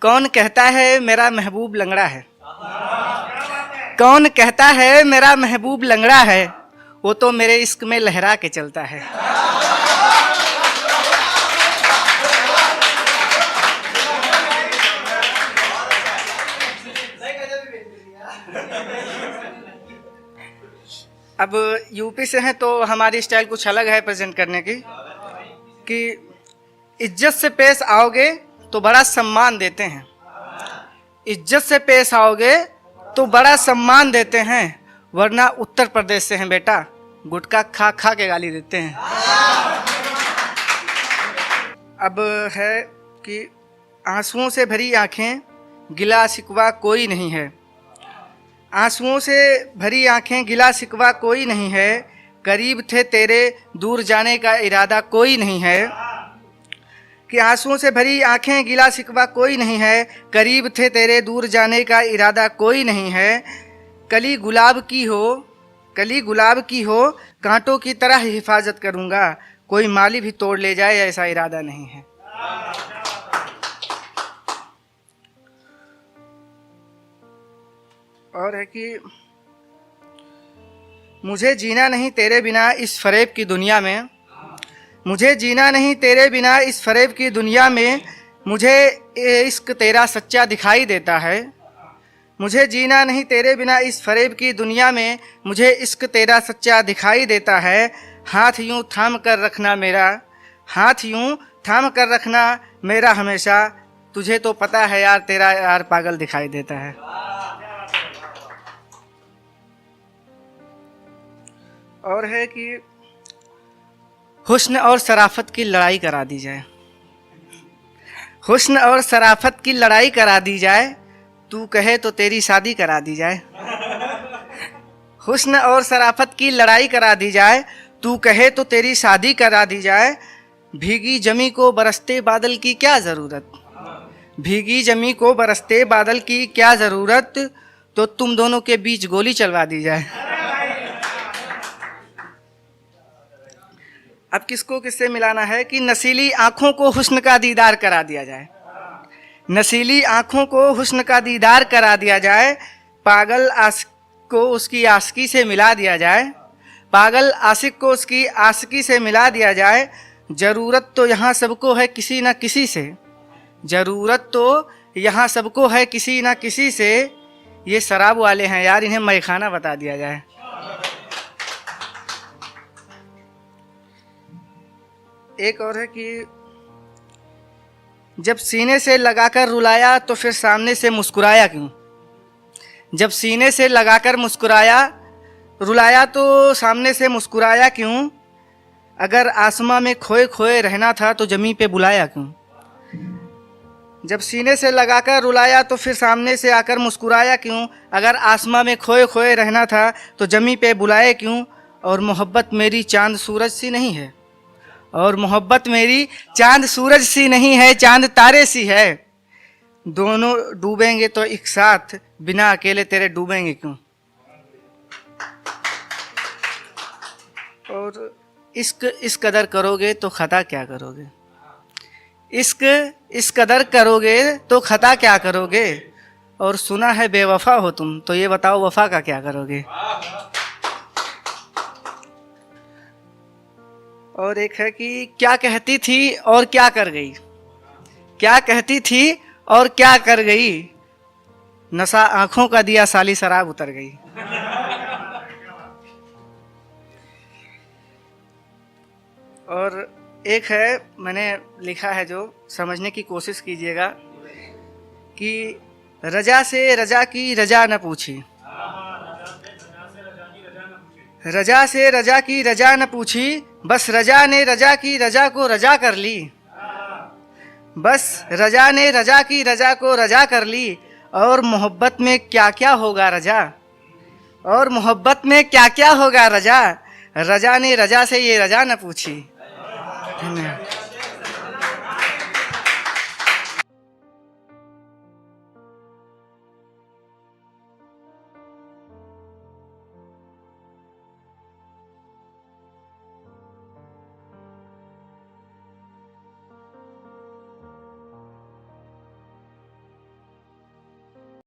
कौन कहता है मेरा महबूब लंगड़ा है? कौन कहता है मेरा महबूब लंगड़ा है? वो तो मेरे इश्क में लहरा के चलता है। अब यूपी से हैं तो हमारी स्टाइल कुछ अलग है प्रेजेंट करने की, कि इज्जत से पेश आओगे तो बड़ा सम्मान देते हैं। इज्जत से पेश आओगे तो बड़ा सम्मान देते हैं, वरना उत्तर प्रदेश से हैं बेटा, गुटखा खा खा के गाली देते हैं। अब है कि आंसुओं से भरी आंखें, गिला शिकवा कोई नहीं है। आंसुओं से भरी आंखें, गिला शिकवा कोई नहीं है। करीब थे तेरे, दूर जाने का इरादा कोई नहीं है। कि आंसुओं से भरी आंखें, गिला शिकवा कोई नहीं है। करीब थे तेरे, दूर जाने का इरादा कोई नहीं है। कली गुलाब की हो, कली गुलाब की हो, कांटों की तरह हिफाजत करूंगा। कोई माली भी तोड़ ले जाए ऐसा इरादा नहीं है। और है कि मुझे जीना नहीं तेरे बिना इस फरेब की दुनिया में। मुझे जीना नहीं तेरे बिना इस फरेब की दुनिया में। मुझे इश्क तेरा सच्चा दिखाई देता है। मुझे जीना नहीं तेरे बिना इस फरेब की दुनिया में। मुझे इश्क तेरा सच्चा दिखाई देता है। हाथ यूं थाम कर रखना मेरा, हाथ यूं थाम कर रखना मेरा हमेशा। तुझे तो पता है यार, तेरा यार पागल दिखाई देता है। और है कि हुस्न और शराफत की लड़ाई करा दी जाए। हुस्न और शराफत की लड़ाई करा दी जाए। तू कहे तो तेरी शादी करा दी जाए। हुस्न और शराफत की लड़ाई करा दी जाए। तू कहे तो तेरी शादी करा दी जाए। भीगी जमी को बरसते बादल की क्या ज़रूरत? भीगी जमी को बरसते बादल की क्या ज़रूरत? तो तुम दोनों के बीच गोली चलवा दी जाए। अब किसको किससे मिलाना है कि नशीली आंखों को हुस्न का दीदार करा दिया जाए। नशीली आंखों को हुस्न का दीदार करा दिया जाए। पागल आशिक को उसकी आशिकी से मिला दिया जाए। पागल आशिक को उसकी आशिकी से मिला दिया जाए। ज़रूरत तो यहाँ सबको है किसी न किसी से। ज़रूरत तो यहाँ सबको है किसी न किसी से। ये शराब वाले हैं यार, इन्हें मैखाना बता दिया जाए। एक और है कि जब सीने से लगाकर रुलाया तो फिर सामने से मुस्कुराया क्यों? जब सीने से लगाकर मुस्कुराया रुलाया तो सामने से मुस्कुराया क्यों? अगर आसमां में खोए खोए रहना था तो जमी पे बुलाया क्यों? जब सीने से लगाकर रुलाया तो फिर सामने से आकर मुस्कुराया क्यों? अगर आसमां में खोए खोए रहना था तो जमी पे बुलाए क्यों? और मोहब्बत मेरी चांद सूरज सी नहीं है। और मोहब्बत मेरी चांद सूरज सी नहीं है, चांद तारे सी है। दोनों डूबेंगे तो एक साथ, बिना अकेले तेरे डूबेंगे क्यों? और इश्क इस कदर करोगे तो खता क्या करोगे? इश्क इस कदर करोगे तो खता क्या करोगे? और सुना है बेवफा हो तुम, तो ये बताओ वफा का क्या करोगे? और एक है कि क्या कहती थी और क्या कर गई? क्या कहती थी और क्या कर गई? नशा आंखों का दिया, साली शराब उतर गई। और एक है, मैंने लिखा है जो समझने की कोशिश कीजिएगा, कि रजा से रजा की रजा न पूछी। रजा से रजा की रजा न पूछी, बस रजा ने रजा की रजा को रजा कर ली। बस रजा ने रजा की रजा को रजा कर ली। और मोहब्बत में क्या क्या होगा रजा? और मोहब्बत में क्या क्या होगा रजा? रजा ने रजा से ये रजा न पूछी।